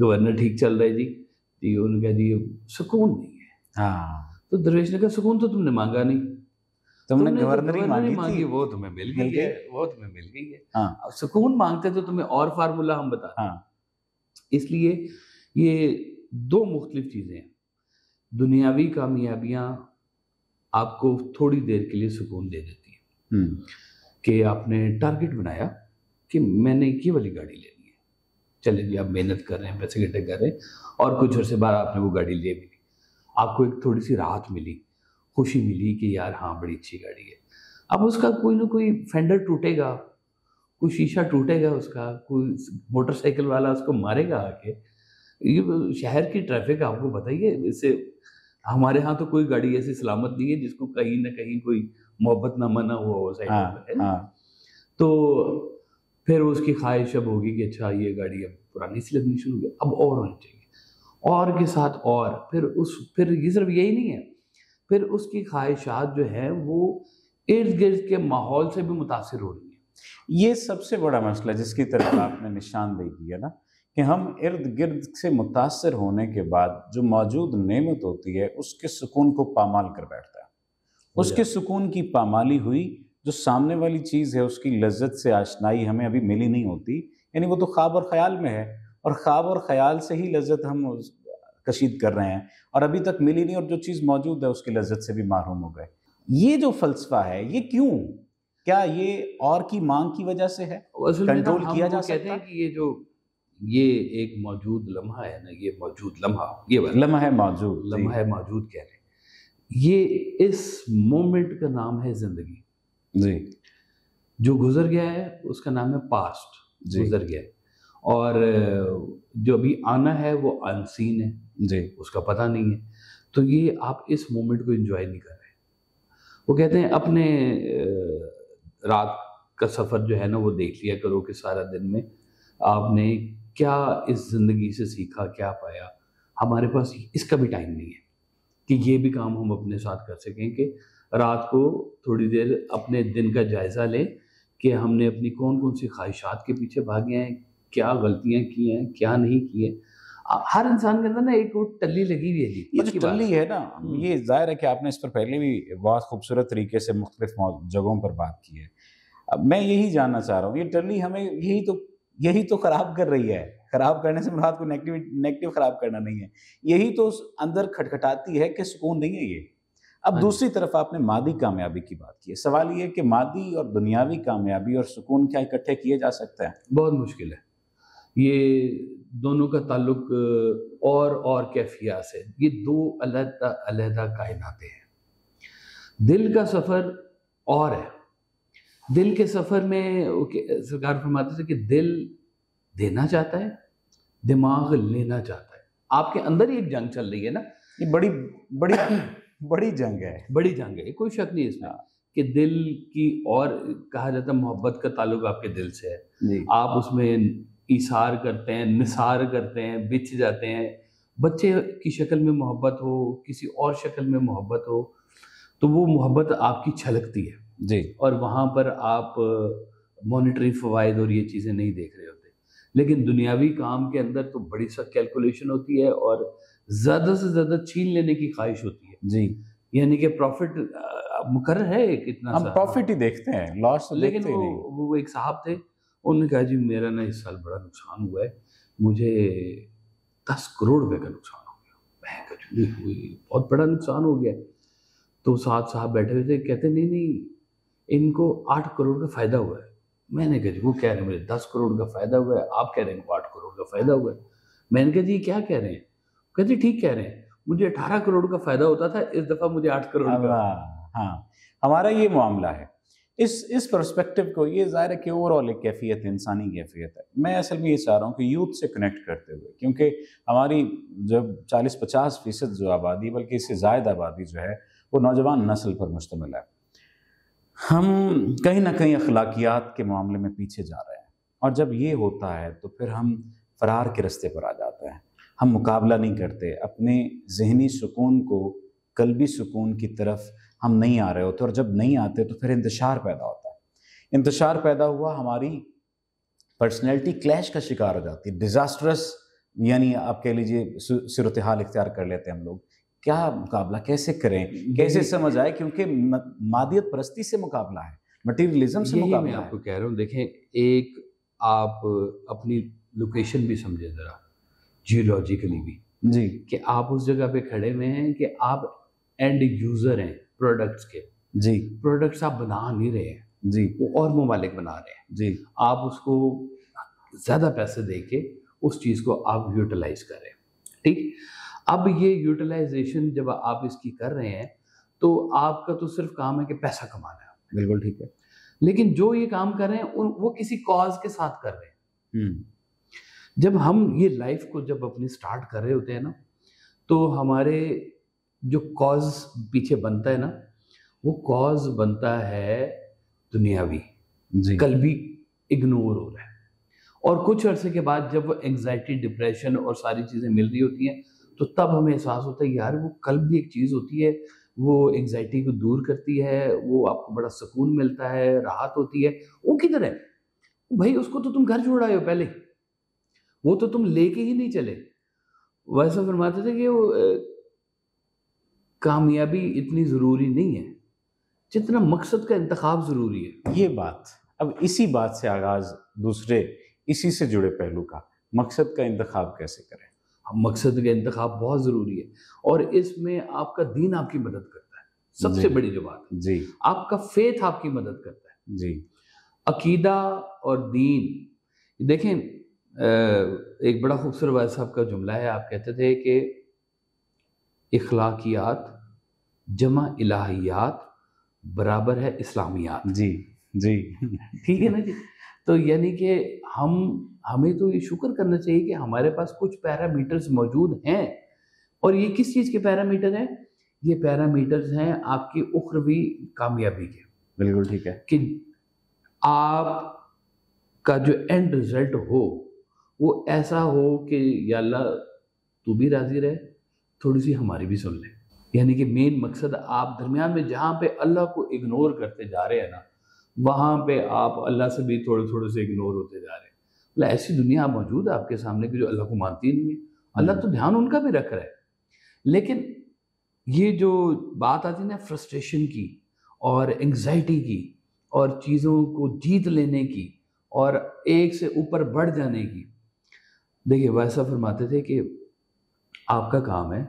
Governor ٹھیک چل رہا ہے جی، انہوں نے کہا جی سکون نہیں ہے. ہاں تو درویش نے کہا سکون تو تم نے مانگا نہیں، تم نے تو گورنری مانگی تھی، وہ تمہیں مل مل گئی گئی. ہے، وہ تمہیں مل گئی ہے. ہاں اب سکون مانگتے تو تمہیں اور فارمولہ ہم بتاتے. ہاں اس لیے یہ دو مختلف چیزیں ہیں. دنیاوی کامیابیاں آپ کو تھوڑی دیر کے لیے سکون دے دیتی ہیں کہ آپ نے ٹارگٹ بنایا کہ میں نے یہ والی گاڑی لینی ہے، چلے جی آپ محنت کر رہے ہیں، پیسے اکٹھے کر رہے ہیں، اور کچھ عرصے بعد آپ نے وہ گاڑی لے بھی لی. آپ کو ایک تھوڑی سی راحت ملی، خوشی ملی کہ یار ہاں بڑی اچھی گاڑی ہے. اب اس کا کوئی نہ کوئی فینڈر ٹوٹے گا، کوئی شیشہ ٹوٹے گا اس کا، کوئی موٹر سائیکل والا اس کو مارے گا آ کے. یہ شہر کی ٹریفک آپ کو بتائیے، اس سے ہمارے ہاں تو کوئی گاڑی ایسی سلامت نہیں ہے جس کو کہیں نہ کہیں کوئی محبت نہ منا ہوا ہو سائیکل پر ہے. ہاں تو پھر اس کی خواہش اب ہوگی کہ اچھا یہ گاڑی اب پرانی سی لگنی شروع ہو گئی، اب اور ہونی چاہیے، اور کے ساتھ اور. پھر یہ صرف یہی نہیں ہے، پھر اس کی خواہشات جو ہیں وہ ارد گرد کے ماحول سے بھی متاثر ہو رہی ہیں. یہ سب سے بڑا مسئلہ جس کی طرف آپ نے نشاندہی کی ہے نا، کہ ہم ارد گرد سے متاثر ہونے کے بعد جو موجود نعمت ہوتی ہے اس کے سکون کو پامال کر بیٹھتا ہے. اس کے سکون کی پامالی ہوئی، جو سامنے والی چیز ہے اس کی لذت سے آشنائی ہمیں ابھی ملی نہیں ہوتی، یعنی وہ تو خواب اور خیال میں ہے، اور خواب اور خیال سے ہی لذت ہم کشید کر رہے ہیں، اور ابھی تک ملی نہیں، اور جو چیز موجود ہے اس کی لذت سے بھی محروم ہو گئے. یہ جو فلسفہ ہے یہ کیوں؟ کیا یہ اور کی مانگ کی وجہ سے ہے؟ اصل میں کنٹرول ہم کیا وہ جا کہتے سکتا ہیں کہ یہ ایک موجود لمحہ ہے نا، یہ موجود لمحہ، یہ والا لمحہ موجود، لمحہ موجود کہہ رہے ہیں، یہ اس مومنٹ کا نام ہے زندگی. جی جو گزر گیا ہے اس کا نام ہے پاسٹ، گزر گیا ہے. اور جو ابھی آنا ہے وہ انسین ہے، جی اس کا پتہ نہیں ہے. تو یہ آپ اس مومنٹ کو انجوائے نہیں کر رہے. وہ کہتے ہیں اپنے رات کا سفر جو ہے نا وہ دیکھ لیا کرو کہ سارا دن میں آپ نے کیا اس زندگی سے سیکھا، کیا پایا. ہمارے پاس اس کا بھی ٹائم نہیں ہے کہ یہ بھی کام ہم اپنے ساتھ کر سکیں کہ رات کو تھوڑی دیر اپنے دن کا جائزہ لیں کہ ہم نے اپنی کون کون سی خواہشات کے پیچھے بھاگے ہیں، کیا غلطیاں کی ہیں، کیا نہیں کی ہیں. ہر انسان کے اندر نا ایک وہ ٹلی لگی ہوئی ہے جی. یہ جو ٹلی ہے نا، یہ ظاہر ہے کہ آپ نے اس پر پہلے بھی بہت خوبصورت طریقے سے مختلف جگہوں پر بات کی ہے. اب میں یہی جاننا چاہ رہا ہوں، یہ ٹلی ہمیں یہی تو خراب کر رہی ہے. خراب کرنے سے مراد کو نیگیٹو خراب کرنا نہیں ہے، یہی تو اندر کھٹکھٹاتی ہے کہ سکون نہیں ہے یہ. اب دوسری طرف آپ نے مادی کامیابی کی بات کی ہے. سوال یہ کہ مادی اور دنیاوی کامیابی اور سکون کیا اکٹھے کیے جا سکتے ہیں؟ بہت مشکل ہے. یہ دونوں کا تعلق اور کیفیات سے، یہ دو علیحدہ علیحدہ کائناتیں ہیں. دل کا سفر اور ہے. دل کے سفر میں سرکار فرماتے تھے کہ دل دینا چاہتا ہے، دماغ لینا چاہتا ہے. آپ کے اندر ہی ایک جنگ چل رہی ہے نا. یہ بڑی جنگ ہے، بڑی جنگ ہے، کوئی شک نہیں اس میں کہ دل کی، اور کہا جاتا ہے محبت کا تعلق آپ کے دل سے ہے. آپ اس میں ایثار کرتے ہیں، نثار کرتے ہیں، بچھ جاتے ہیں. بچے کی شکل میں محبت ہو، کسی اور شکل میں محبت ہو، تو وہ محبت آپ کی چھلکتی ہے جی، اور وہاں پر آپ مانیٹری فوائد اور یہ چیزیں نہیں دیکھ رہے ہوتے. لیکن دنیاوی کام کے اندر تو بڑی سخت کیلکولیشن ہوتی ہے اور زیادہ سے زیادہ چھین لینے کی خواہش ہوتی ہے. جی، یعنی کہ پروفٹ مقرر ہے ایک اتنا ہم پروفٹ ہی دیکھتے ہیں، لاس تو لیکن دیکھتے ہی نہیں. وہ ایک صاحب تھے، انہوں نے کہا جی میرا نا اس سال بڑا نقصان ہوا ہے، مجھے 10 کروڑ روپے کا نقصان ہو گیا. میں کہا جی بہت بڑا نقصان ہو گیا. تو ساتھ صاحب بیٹھے ہوئے تھے، کہتے نہیں ان کو 8 کروڑ کا فائدہ ہوا ہے. میں نے کہا جی وہ کہہ رہے ہیں مجھے 10 کروڑ کا فائدہ ہوا ہے، آپ کہہ رہے ہیں ان کو 8 کروڑ کا فائدہ ہوا ہے. میں نے کہا جی کیا کہہ رہے ہیں؟ کہتے ٹھیک کہہ رہے ہیں، مجھے 18 کروڑ کا فائدہ ہوتا تھا، اس دفعہ مجھے 8 کروڑ کا. ہاں، ہمارا یہ معاملہ ہے. اس پرسپیکٹو کو، یہ ظاہر ہے کہ اوور آل ایک کیفیت ہے، انسانی کیفیت ہے. میں اصل میں یہ چاہ رہا ہوں کہ یوتھ سے کنیکٹ کرتے ہوئے، کیونکہ ہماری جب 40-50% جو آبادی، بلکہ اس سے زائد آبادی جو ہے وہ نوجوان نسل پر مشتمل ہے، ہم کہیں نہ کہیں اخلاقیات کے معاملے میں پیچھے جا رہے ہیں. اور جب یہ ہوتا ہے تو پھر ہم فرار کے رستے پر آ جاتے ہیں. ہم مقابلہ نہیں کرتے اپنے ذہنی سکون کو، قلبی سکون کی طرف ہم نہیں آ رہے ہوتے، اور جب نہیں آتے تو پھر انتشار پیدا ہوتا ہے. انتشار پیدا ہوا، ہماری پرسنالٹی کلیش کا شکار ہو جاتی ہے، ڈیزاسٹرس، یعنی آپ کہہ لیجیے صورتحال اختیار کر لیتے ہیں ہم لوگ. کیا مقابلہ کیسے کریں، کیسے سمجھ آئے؟ کیونکہ مادیت پرستی سے مقابلہ ہے، مٹیریلزم سے یہی مقابلہ میں ہے. آپ کو کہہ رہا ہوں. دیکھیں، ایک آپ اپنی لوکیشن بھی سمجھیں ذرا، جیولوجیکلی بھی، جی کہ آپ اس جگہ پہ کھڑے ہوئے ہیں کہ آپ اینڈ یوزر ہیں پروڈکٹس کے. جی پروڈکٹس آپ بنا نہیں رہے ہیں، جی وہ اور ممالک بنا رہے ہیں. جی آپ اس کو زیادہ پیسے دے کے اس چیز کو آپ یوٹیلائز کر رہے ہیں. ٹھیک، اب یہ یوٹیلائزیشن جب آپ اس کی کر رہے ہیں تو آپ کا تو صرف کام ہے کہ پیسہ کمانا ہے. بالکل ٹھیک ہے. لیکن جو یہ کام کر رہے ہیں وہ کسی کاز کے ساتھ کر رہے ہیں. جب ہم یہ لائف کو جب اپنی سٹارٹ کر رہے ہوتے ہیں نا، تو ہمارے جو کاز پیچھے بنتا ہے نا، وہ کاز بنتا ہے دنیاوی، جی قلبی اگنور ہو رہا ہے. اور کچھ عرصے کے بعد جب وہ انگزائٹی، ڈپریشن اور ساری چیزیں مل رہی ہوتی ہیں تو تب ہمیں احساس ہوتا ہے یار وہ قلب بھی ایک چیز ہوتی ہے، وہ انگزائٹی کو دور کرتی ہے، وہ آپ کو بڑا سکون ملتا ہے، راحت ہوتی ہے. وہ کدھر ہے بھائی؟ اس کو تو تم گھر چھوڑ آئے ہو پہلے، وہ تو تم لے کے ہی نہیں چلے. ویسا فرماتے تھے کہ وہ کامیابی اتنی ضروری نہیں ہے جتنا مقصد کا انتخاب ضروری ہے. یہ بات، اب اسی بات سے آغاز دوسرے اسی سے جڑے پہلو کا، مقصد کا انتخاب کیسے کریں؟ مقصد کا انتخاب بہت ضروری ہے، اور اس میں آپ کا دین آپ کی مدد کرتا ہے. سب سے بڑی جو بات ہے، جی آپ کا فیتھ آپ کی مدد کرتا ہے. جی عقیدہ اور دین. دیکھیں، ایک بڑا خوبصورت والد صاحب کا جملہ ہے. آپ کہتے تھے کہ اخلاقیات جمع الہیات برابر ہے اسلامیات. جی جی ٹھیک ہے نا جی؟ تو یعنی کہ ہمیں تو یہ شکر کرنا چاہیے کہ ہمارے پاس کچھ پیرامیٹرز موجود ہیں. اور یہ کس چیز کے پیرامیٹر ہیں؟ یہ پیرامیٹرز ہیں آپ کی اخروی کامیابی کے. بالکل ٹھیک ہے. کہ آپ کا جو اینڈ رزلٹ ہو وہ ایسا ہو کہ یا اللہ تو بھی راضی رہے، تھوڑی سی ہماری بھی سن لے. یعنی کہ مین مقصد، آپ درمیان میں جہاں پہ اللہ کو اگنور کرتے جا رہے ہیں نا، وہاں پہ آپ اللہ سے بھی تھوڑے تھوڑے سے اگنور ہوتے جا رہے ہیں. اللہ ایسی دنیا موجود ہے آپ کے سامنے کہ جو اللہ کو مانتی نہیں ہے. اللہ تو دھیان ان کا بھی رکھ رہا ہے، لیکن یہ جو بات آتی ہے نا فرسٹریشن کی اور انگزائٹی کی اور چیزوں کو جیت لینے کی اور ایک سے اوپر بڑھ جانے کی. دیکھیے ویسا فرماتے تھے کہ آپ کا کام ہے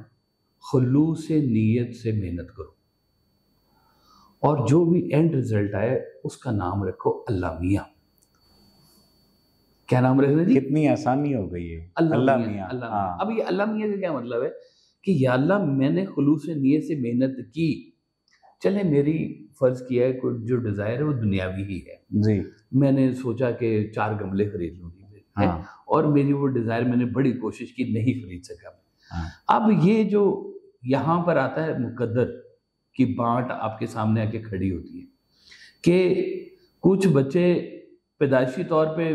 خلوص نیت سے محنت کرو، اور جو بھی اینڈ رزلٹ آئے اس کا نام رکھو اللہ میاں. کیا نام رکھنا جی؟ کتنی آسانی ہو گئی ہے، اللہ میاں. اللہ میاں. اب یہ اللہ میاں کا کیا مطلب ہے؟ کہ یا اللہ میں نے خلوص نیت سے محنت کی، چلے میری فرض کیا ہے کوئی جو ڈیزائر ہے وہ دنیاوی ہی ہے. جی میں نے سوچا کہ 4 گملے خرید لوں گی، اور میری وہ ڈیزائر میں نے بڑی کوشش کی، نہیں خرید سکا. اب یہ جو یہاں پر آتا ہے مقدر کی بانٹ آپ کے سامنے آ کے کھڑی ہوتی ہے کہ کچھ بچے پیدائشی طور پہ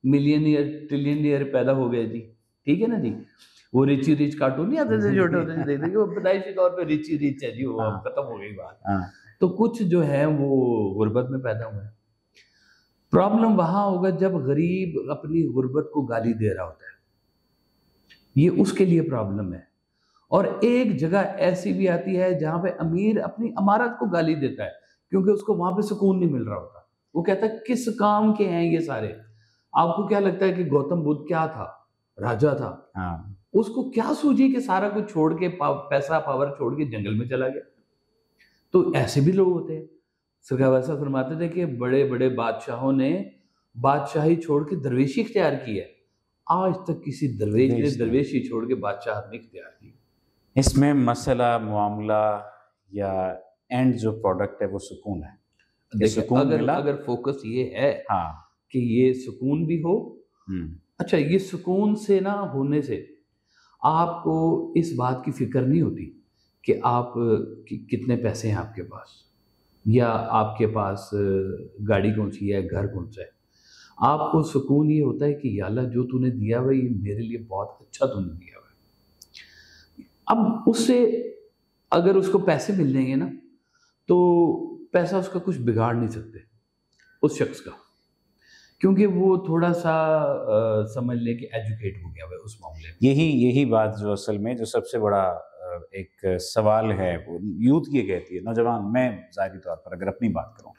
ملینئر ٹریلینئر پیدا ہو گئے جی. ٹھیک ہے نا جی؟ وہ ریچی ریچ کارٹون نہیں آتے تھے چھوٹے ہوتے تھے، دیکھتے کہ وہ پیدائشی طور پہ ریچی ریچ ہے جی، وہ ختم ہو گئی بات. تو کچھ جو ہیں وہ غربت میں پیدا ہوئے. پرابلم وہاں ہوگا جب غریب اپنی غربت کو گالی دے رہا ہوتا ہے، یہ اس کے لیے پرابلم ہے. اور ایک جگہ ایسی بھی آتی ہے جہاں پہ امیر اپنی امارت کو گالی دیتا ہے کیونکہ اس کو وہاں پہ سکون نہیں مل رہا ہوتا. وہ کہتا ہے کس کام کے ہیں یہ سارے؟ آپ کو کیا لگتا ہے کہ گوتم بدھ کیا تھا؟ راجا تھا. اس کو کیا سوجی کہ سارا کچھ چھوڑ کے پیسہ پاور چھوڑ کے جنگل میں چلا گیا؟ تو ایسے بھی لوگ ہوتے ہیں. سرکار ویسا فرماتے تھے کہ بڑے بڑے بادشاہوں نے بادشاہی چھوڑ کے درویشی اختیار کی ہے، آج تک کسی درویش نے درویشی چھوڑ کے بادشاہت نہیں اختیار کی. اس میں مسئلہ معاملہ یا اینڈ جو پروڈکٹ ہے وہ سکون ہے. اگر فوکس یہ ہے کہ یہ سکون بھی ہو، اچھا یہ سکون سے نہ ہونے سے آپ کو اس بات کی فکر نہیں ہوتی کہ آپ کتنے پیسے ہیں آپ کے پاس، یا آپ کے پاس گاڑی کون سی ہے، گھر کون سا ہے. آپ کو سکون یہ ہوتا ہے کہ یا اللہ جو تو نے دیا ہوا یہ میرے لیے بہت اچھا تو نے دیا ہوا ہے. اب اس سے اگر اس کو پیسے مل جائیں گے نا تو پیسہ اس کا کچھ بگاڑ نہیں سکتے اس شخص کا. کیونکہ وہ تھوڑا سا سمجھ لیں کہ ایجوکیٹ ہو گیا ہے اس معاملے میں. یہی بات جو اصل میں جو سب سے بڑا ایک سوال ہے وہ یوتھ یہ کہتی ہے، نوجوان. میں ظاہری طور پر اگر اپنی بات کروں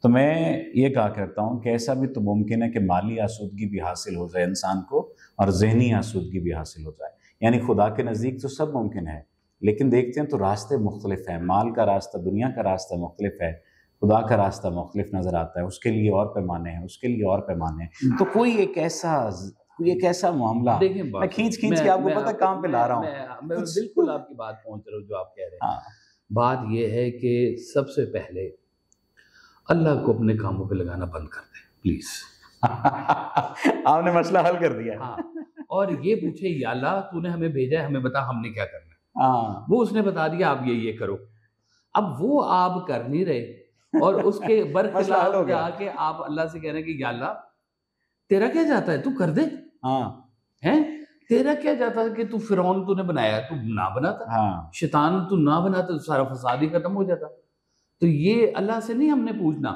تو میں یہ کہا کرتا ہوں کہ ایسا بھی تو ممکن ہے کہ مالی آسودگی بھی حاصل ہو جائے انسان کو اور ذہنی آسودگی بھی حاصل ہو جائے. یعنی خدا کے نزدیک تو سب ممکن ہے، لیکن دیکھتے ہیں تو راستے مختلف ہیں. مال کا راستہ، دنیا کا راستہ مختلف ہے، خدا کا راستہ مختلف نظر آتا ہے. اس کے لیے اور پیمانے ہیں، اس کے لیے اور پیمانے ہیں. تو کوئی ایک ایسا معاملہ دیکھیں میں کھینچ کے آپ کو پتہ کہاں پہ لا رہا ہوں. میں بالکل آپ کی بات پہنچ رہا ہوں جو آپ کہہ رہے ہیں. ہاں، بات یہ ہے کہ سب سے پہلے اللہ کو اپنے کاموں پہ لگانا بند کر دیں پلیز. آپ نے مسئلہ حل کر دیا. ہاں، اور یہ پوچھے یا اللہ تو نے ہمیں بھیجا ہے، ہمیں بتا ہم نے کیا کرنا ہے. ہاں، وہ اس نے بتا دیا آپ یہ کرو. اب وہ آپ کر نہیں رہے اور اس کے برخلاف جا کے آپ اللہ سے کہہ رہے ہیں کہ یا اللہ تیرا کیا جاتا ہے، تو کر دے. ہاں، ہیں تیرا کیا جاتا ہے کہ تو فرعون تو نے بنایا، تو نہ بناتا. ہاں، شیطان تو نہ بناتا تو سارا فساد ہی ختم ہو جاتا. تو یہ اللہ سے نہیں ہم نے پوچھنا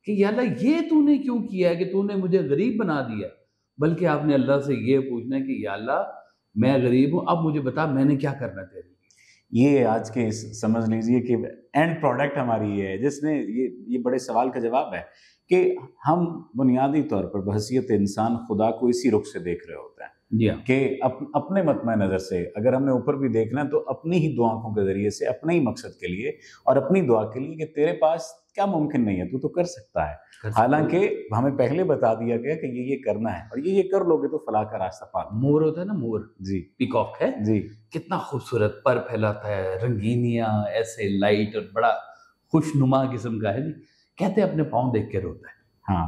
کہ یا اللہ یہ تو نے کیوں کیا ہے کہ تو نے مجھے غریب بنا دیا، بلکہ آپ نے اللہ سے یہ پوچھنا ہے کہ یا اللہ میں غریب ہوں، اب مجھے بتا میں نے کیا کرنا تیرے لیے. یہ آج کے سمجھ لیجئے کہ اینڈ پروڈکٹ ہماری یہ ہے جس میں یہ بڑے سوال کا جواب ہے کہ ہم بنیادی طور پر بحیثیت انسان خدا کو اسی رخ سے دیکھ رہے ہوتے ہیں کہ اپنے مطمع نظر سے اگر ہم نے اوپر بھی دیکھنا ہے تو اپنی ہی دعاؤں کے ذریعے سے اپنے ہی مقصد کے لیے اور اپنی دعا کے لیے کہ تیرے پاس کیا ممکن نہیں ہے، تو کر سکتا ہے. حالانکہ ہمیں پہلے بتا دیا گیا کہ یہ کرنا ہے اور یہ کر لو گے تو فلاح کا راستہ پا لو. مور ہوتا ہے نا، مور جی، پیکاک ہے جی، کتنا خوبصورت پر پھیلاتا ہے، رنگینیاں ایسے لائٹ اور بڑا خوش نما قسم کا ہے. نہیں کہتے اپنے پاؤں دیکھ کے روتا ہے. ہاں،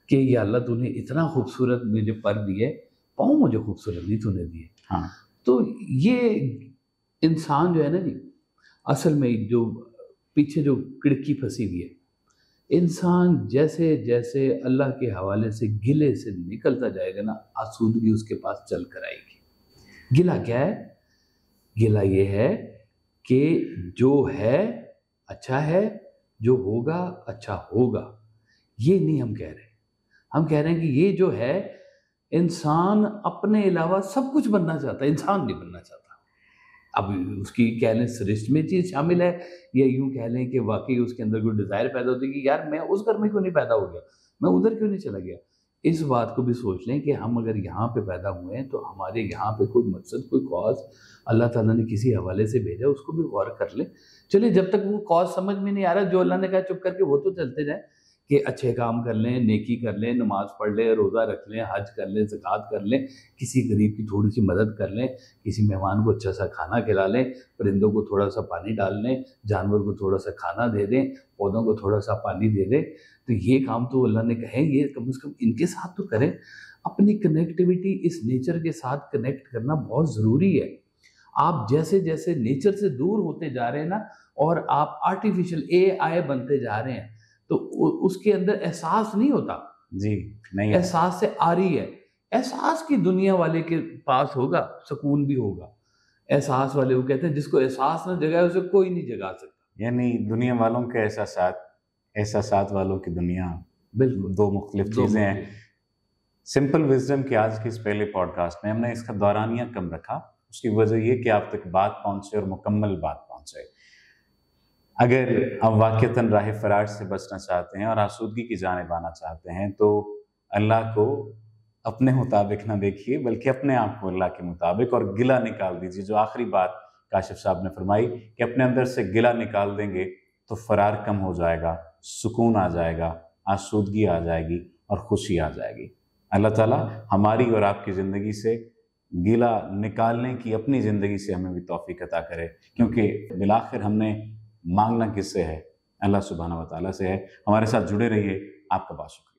کہ یا اللہ تو نے اتنا خوبصورت مجھے پر دیے، پاؤں مجھے خوبصورت نہیں تو نے دیے. ہاں، تو یہ انسان جو ہے نا جی، اصل میں جو پیچھے جو کڑکی پھنسی ہوئی ہے، انسان جیسے جیسے اللہ کے حوالے سے گلے سے نکلتا جائے گا نا، آسودگی اس کے پاس چل کر آئے گی. گلہ کیا ہے؟ گلہ یہ ہے کہ جو ہے اچھا ہے، جو ہوگا اچھا ہوگا. یہ نہیں ہم کہہ رہے. ہم کہہ رہے ہیں کہ یہ جو ہے انسان اپنے علاوہ سب کچھ بننا چاہتا ہے، انسان نہیں بننا چاہتا. اب اس کی کہہ لیں سرشت میں چیز شامل ہے، یا یوں کہہ لیں کہ واقعی اس کے اندر کوئی ڈیزائر پیدا ہوتی ہے کہ یار میں اس گھر میں کیوں نہیں پیدا ہو گیا، میں ادھر کیوں نہیں چلا گیا. اس بات کو بھی سوچ لیں کہ ہم اگر یہاں پہ پیدا ہوئے ہیں تو ہمارے یہاں پہ کوئی مقصد، کوئی کاز اللہ تعالیٰ نے کسی حوالے سے بھیجا، اس کو بھی غور کر لیں. چلیے جب تک وہ کاز سمجھ میں نہیں آ رہا، جو اللہ نے کہا چپ کر کے وہ تو چلتے جائیں کہ اچھے کام کر لیں، نیکی کر لیں، نماز پڑھ لیں، روزہ رکھ لیں، حج کر لیں، زکوٰۃ کر لیں، کسی غریب کی تھوڑی سی مدد کر لیں، کسی مہمان کو اچھا سا کھانا کھلا لیں، پرندوں کو تھوڑا سا پانی ڈال لیں، جانور کو تھوڑا سا کھانا دے دیں، پودوں کو تھوڑا سا پانی دے دیں. تو یہ کام تو اللہ نے کہے یہ کم از کم ان کے ساتھ تو کریں. اپنی کنیکٹیویٹی اس نیچر کے ساتھ کنیکٹ کرنا بہت ضروری ہے. آپ جیسے جیسے نیچر سے دور ہوتے جا رہے ہیں نا، اور آپ آرٹیفیشل AI بنتے جا رہے ہیں، تو اس کے اندر احساس نہیں ہوتا. جی نہیں، احساس سے آ رہی ہے. احساس کی دنیا والے کے پاس ہوگا، سکون بھی ہوگا. احساس والے وہ کہتے ہیں جس کو احساس نہ جگائے اسے کوئی نہیں جگا سکتا. یعنی دنیا والوں کے احساسات والوں کی دنیا بالکل دو مختلف چیزیں ہیں. سمپل وزڈم کے آج کے اس پہلے پوڈ کاسٹ میں ہم نے اس کا دورانیہ کم رکھا. اس کی وجہ یہ کہ آپ تک بات پہنچے اور مکمل بات پہنچے. اگر آپ واقعتاً راہ فرار سے بچنا چاہتے ہیں اور آسودگی کی جانب آنا چاہتے ہیں تو اللہ کو اپنے مطابق نہ دیکھیے بلکہ اپنے آپ کو اللہ کے مطابق، اور گلہ نکال دیجیے. جو آخری بات کاشف صاحب نے فرمائی کہ اپنے اندر سے گلہ نکال دیں گے تو فرار کم ہو جائے گا، سکون آ جائے گا، آسودگی آ جائے گی اور خوشی آ جائے گی. اللہ تعالیٰ ہماری اور آپ کی زندگی سے گلہ نکالنے کی اپنی زندگی سے ہمیں بھی توفیق عطا کرے، کیونکہ بالآخر ہم نے مانگنا کس سے ہے؟ اللہ سبحانہ و تعالیٰ سے ہے. ہمارے ساتھ جڑے رہیے. آپ کا بہت شکریہ.